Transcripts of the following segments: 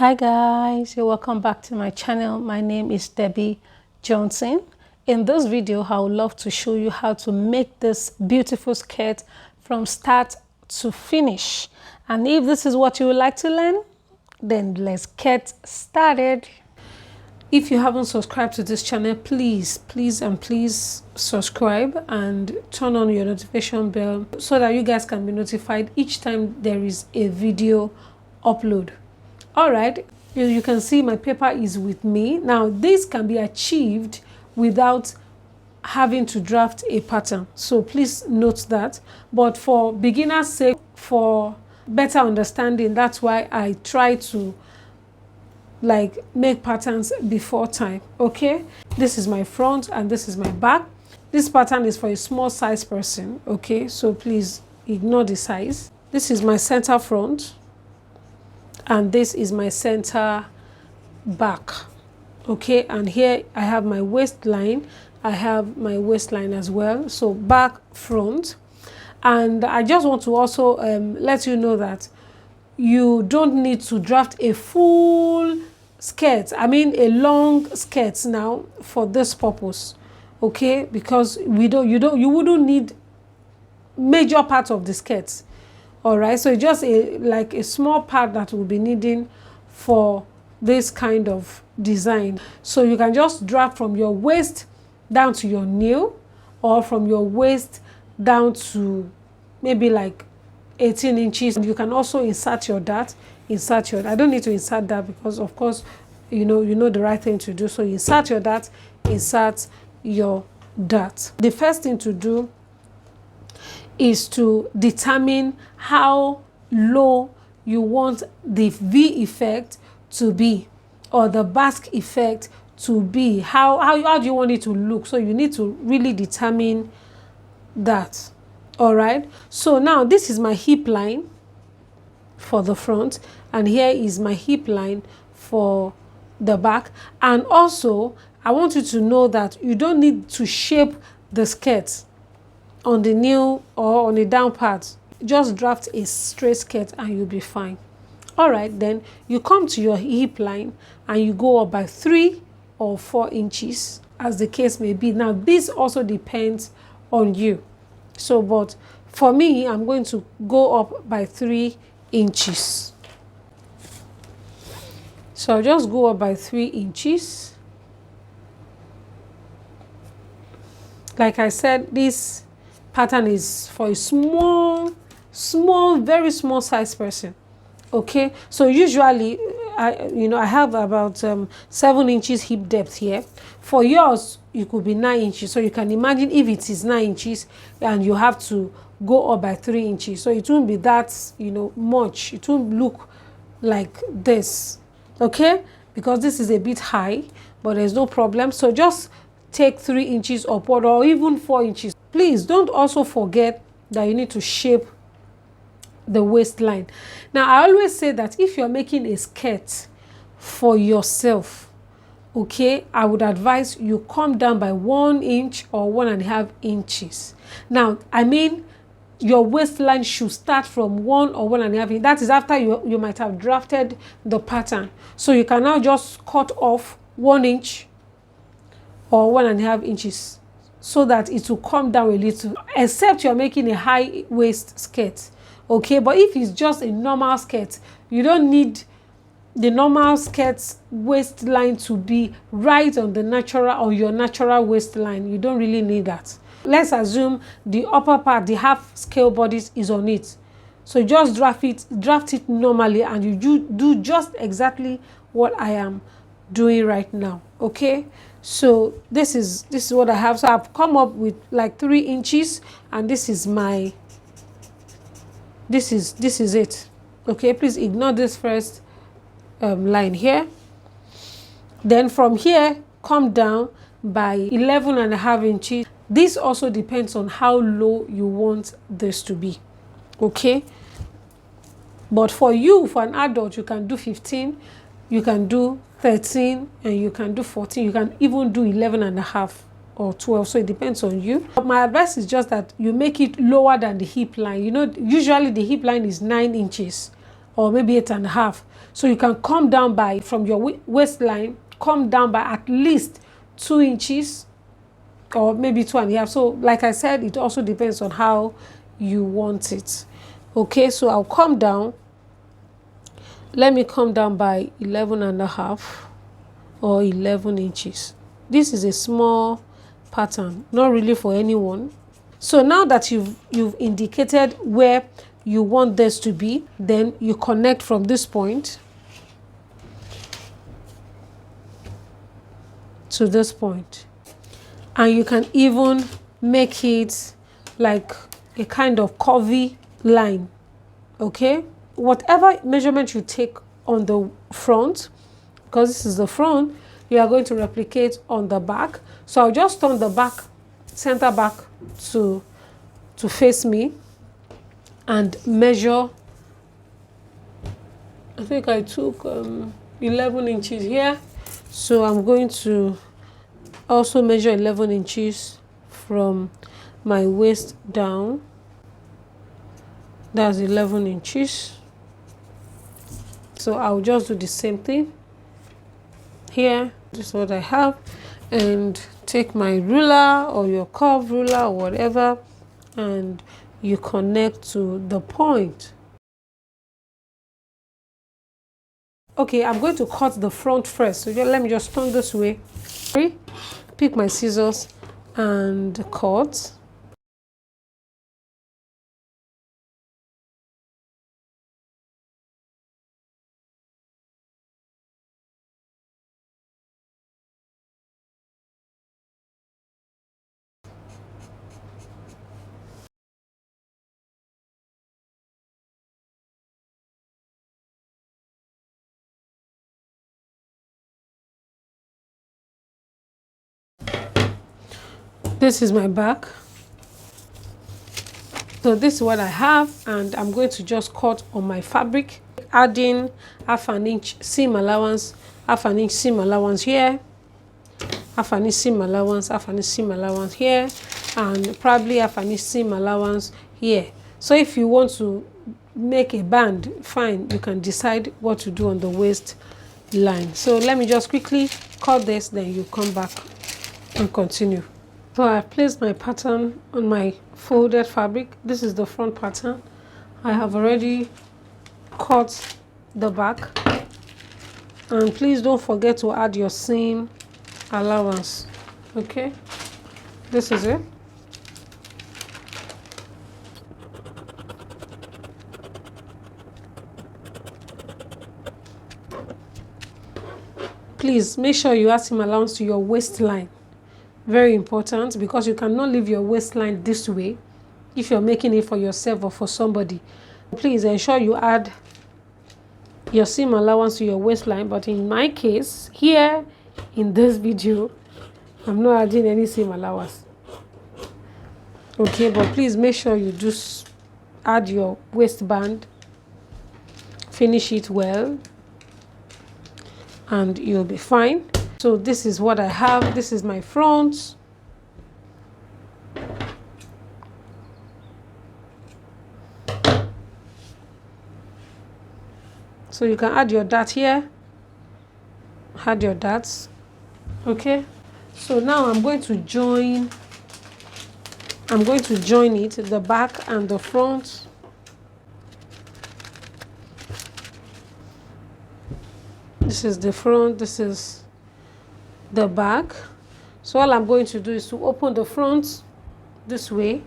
Hi guys, you're welcome back to my channel. My name is Debbie Johnson. In this video, I would love to show you how to make this beautiful skirt from start to finish. And if this is what you would like to learn, then let's get started. If you haven't subscribed to this channel, please subscribe and turn on your notification bell so that you guys can be notified each time there is a video upload. All right, you can see my paper is with me. Now this can be achieved without having to draft a pattern, so please note that. But for beginners' sake, for better understanding, that's why I try to make patterns before time. Okay, this is my front and this is my back. This pattern is for a small size person, okay, so please ignore the size. This is my center front and this is my center back, okay, and here I have my waistline. I have my waistline as well, so back, front. And I just want to also let you know that you don't need to draft a full skirt, I mean a long skirt now for this purpose, okay, because you wouldn't need major part of the skirt. All right, so it's just a small part that we'll be needing for this kind of design. So you can just draft from your waist down to your knee, or from your waist down to maybe like 18 inches. You can also insert your dart. I don't need to insert that because of course you know the right thing to do. So insert your dart, insert your dart. The first thing to do is to determine how low you want the V effect to be, or the Basque effect to be. How do you want it to look? So you need to really determine that. All right, so now this is my hip line for the front, and here is my hip line for the back. And also I want you to know that you don't need to shape the skirt on the knee or on the down part. Just draft a straight skirt and you'll be fine. All right, then you come to your hip line and you go up by 3 or 4 inches as the case may be. Now this also depends on you, so but for me I'm going to go up by 3 inches. So I'll just go up by 3 inches. Like I said, this pattern is for a small, very small size person. Okay, so usually I have about 7 inches hip depth here. For yours it could be 9 inches, so you can imagine if it is 9 inches and you have to go up by 3 inches, so it won't be that much. It won't look like this, okay, because this is a bit high, but there's no problem. So just take 3 inches upward, or even 4 inches. Please don't also forget that you need to shape the waistline. Now I always say that if you're making a skirt for yourself, okay, I would advise you come down by 1 inch or 1.5 inches. Now I mean your waistline should start from 1 or 1.5 inches. That is after you might have drafted the pattern. So you can now just cut off 1 inch or 1.5 inches so that it will come down a little, except you're making a high waist skirt, okay. But if it's just a normal skirt, you don't need the normal skirt's waistline to be right on the your natural waistline. You don't really need that. Let's assume the upper part, the half scale bodice, is on it, so just draft it normally, and you do just exactly what I am doing right now, okay. So this is what I have. So I've come up with like 3 inches, and this is it, okay. Please ignore this first line here. Then from here come down by 11.5 inches. This also depends on how low you want this to be, okay. But for an adult, you can do 15, you can do 13, and you can do 14. You can even do 11.5 or 12, so it depends on you. But my advice is just that you make it lower than the hip line. Usually the hip line is 9 inches, or maybe 8.5. So you can come down by, from your waistline, come down by at least 2 inches or maybe 2.5. So like I said, it also depends on how you want it. Okay, so I'll come down. Let me come down by 11.5 or 11 inches. This is a small pattern, not really for anyone. So now that you've indicated where you want this to be, then you connect from this point to this point. And you can even make it like a kind of curvy line. Okay, whatever measurement you take on the front, because this is the front, you are going to replicate on the back. So I'll just turn the back, center back to face me and measure. I think I took 11 inches here. So I'm going to also measure 11 inches from my waist down. That's 11 inches. So I'll just do the same thing here. This is what I have. And take my ruler or your curved ruler or whatever, and you connect to the point. Okay, I'm going to cut the front first. So let me just turn this way. Pick my scissors and cut. This is my back. So this is what I have, and I'm going to just cut on my fabric, adding 1/2 inch seam allowance, 1/2 inch seam allowance here, 1/2 inch seam allowance, 1/2 inch seam allowance here, and probably 1/2 inch seam allowance here. So if you want to make a band, fine, you can decide what to do on the waist line. So let me just quickly cut this, then you come back and continue. So I've placed my pattern on my folded fabric. This is the front pattern. I have already cut the back. And please don't forget to add your seam allowance. Okay, this is it. Please make sure you add seam allowance to your waistline. Very important, because you cannot leave your waistline this way if you're making it for yourself or for somebody. Please ensure you add your seam allowance to your waistline. But in my case, here in this video, I'm not adding any seam allowance. Okay, but please make sure you do add your waistband, finish it well, and you'll be fine. So this is what I have. This is my front. So you can add your dart here. Add your darts. Okay. So now I'm going to join it, the back and the front. This is the front, this is the back. So all I'm going to do is to open the front this way.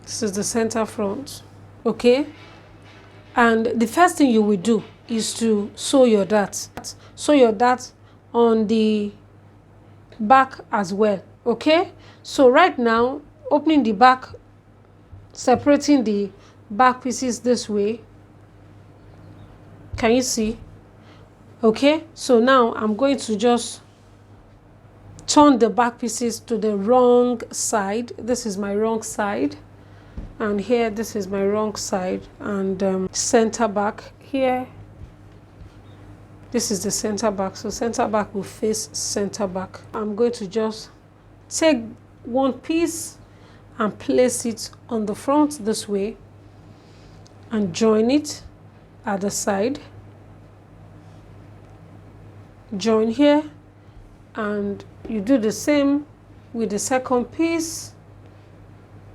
This is the center front. Okay. And the first thing you will do is to sew your dart. Sew your dart on the back as well. Okay. So right now, opening the back, separating the back pieces this way. Can you see? Okay, so now I'm going to just turn the back pieces to the wrong side. This is my wrong side, and here this is my wrong side, and center back here. This is the center back, so center back will face center back. I'm going to just take one piece and place it on the front this way, and join it at the side. Join here, and you do the same with the second piece,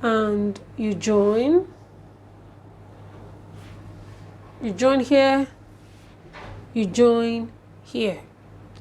and you join here, you join here.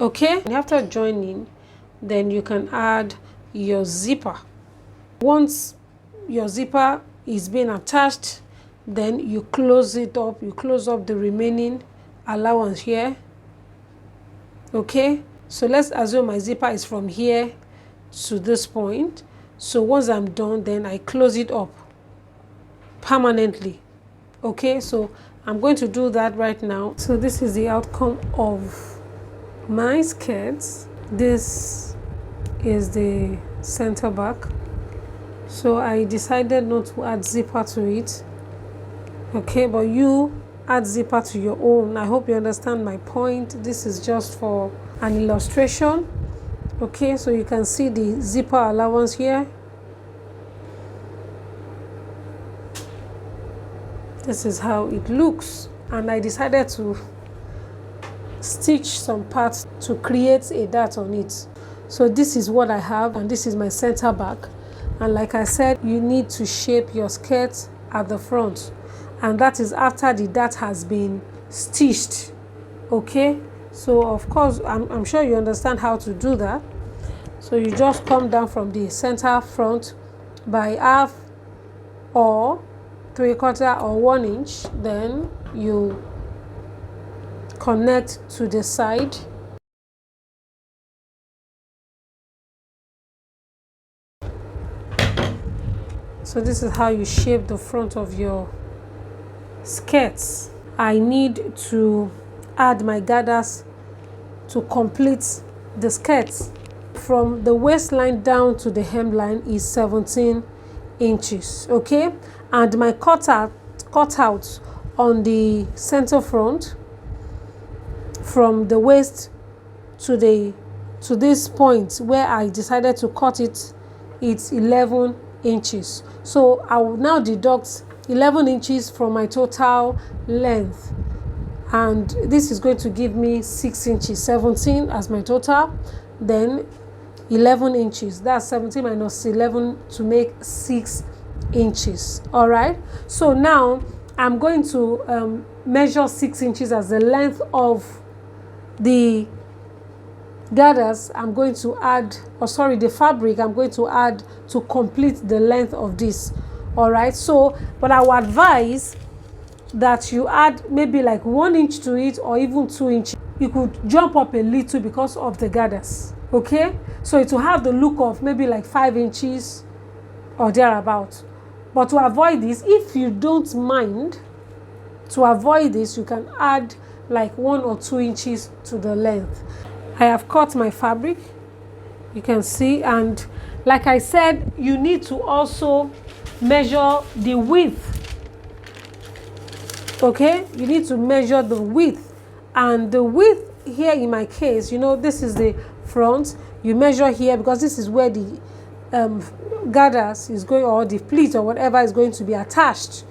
Okay, and after joining, then you can add your zipper. Once your zipper is being attached, then you close it up, you close up the remaining allowance here. Okay, so let's assume my zipper is from here to this point. So once I'm done, then I close it up permanently. Okay, so I'm going to do that right now. So this is the outcome of my skirts. This is the center back. So I decided not to add zipper to it. Okay, but you add zipper to your own. I hope you understand my point. This is just for an illustration. Okay, so you can see the zipper allowance here. This is how it looks, and I decided to stitch some parts to create a dart on it. So this is what I have, and this is my center back. And like I said, you need to shape your skirt at the front, and that is after the dart has been stitched. Okay, so of course I'm sure you understand how to do that. So you just come down from the center front by half or 3/4 or 1 inch, then you connect to the side. So this is how you shape the front of your skirts. I need to add my gathers to complete the skirts. From the waistline down to the hemline is 17 inches. Okay, and my cutout on the center front from the waist to this point where I decided to cut it, it's 11 inches. So I will now deduct 11 inches from my total length, and this is going to give me 6 inches. 17 as my total, then 11 inches. That's 17 minus 11 to make 6 inches. All right, so now I'm going to measure 6 inches as the length of the gathers. I'm going to add, the fabric I'm going to add to complete the length of this. All right, so but I would advise that you add maybe like 1 inch to it, or even 2 inches. You could jump up a little because of the gathers. Okay, so it will have the look of maybe like 5 inches or thereabout. But to avoid this, if you don't mind, to avoid this, you can add like 1 or 2 inches to the length. I have cut my fabric, you can see, and like I said, you need to also measure the width. Okay, you need to measure the width, and the width here in my case, you know, this is the front. You measure here because this is where the gathers is going, or the pleat or whatever is going to be attached.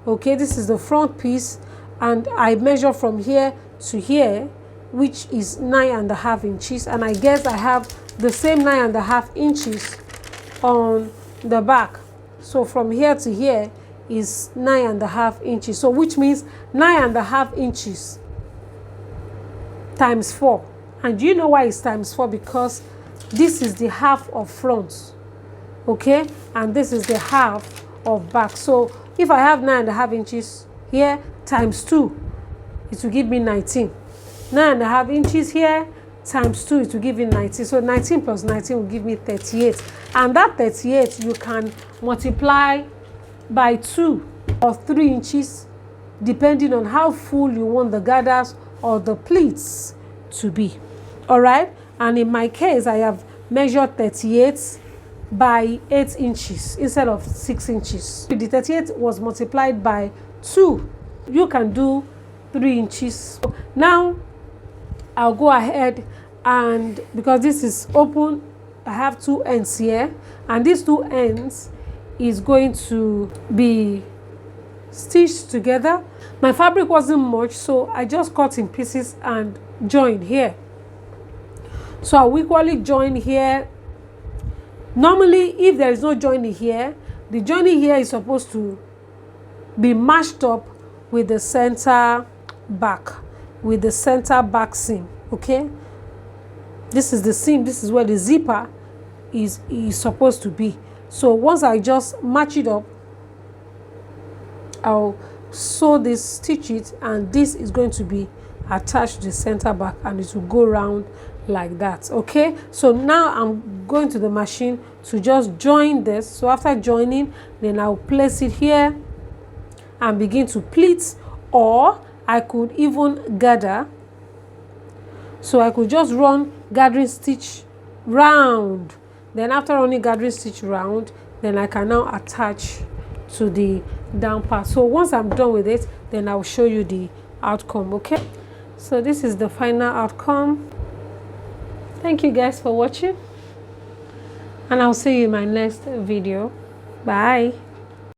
Okay, this is the front piece, and I measure from here to here, which is 9.5 inches, and I guess I have the same 9.5 inches on the back. So from here to here is 9.5 inches. So which means 9.5 inches times 4. And you know why it's times 4? Because this is the half of front, okay, and this is the half of back. So if I have 9.5 inches here times 2, it will give me 19. 9.5 inches here times 2, it will give me 19. So 19 plus 19 will give me 38. And that 38 you can multiply by 2 or 3 inches, depending on how full you want the gathers or the pleats to be. All right, and in my case, I have measured 38 by 8 inches instead of 6 inches. The 38 was multiplied by 2. You can do 3 inches. Now I'll go ahead, and because this is open, I have 2 ends here, and these 2 ends is going to be stitched together. My fabric wasn't much, so I just cut in pieces and joined here. So I'll equally join here. Normally, if there is no joining here, the joining here is supposed to be matched up with the center back, seam. Okay, this is the seam, this is where the zipper is supposed to be. So once I just match it up, I'll sew this, stitch it, and this is going to be attached to the center back, and it will go round like that. Okay, so now I'm going to the machine to just join this. So after joining, then I'll place it here and begin to pleat, or I could even gather. So I could just run gathering stitch round. Then after running gathering stitch round, then I can now attach to the down part. So once I'm done with it, then I'll show you the outcome. Okay, so this is the final outcome. Thank you guys for watching, and I'll see you in my next video. Bye.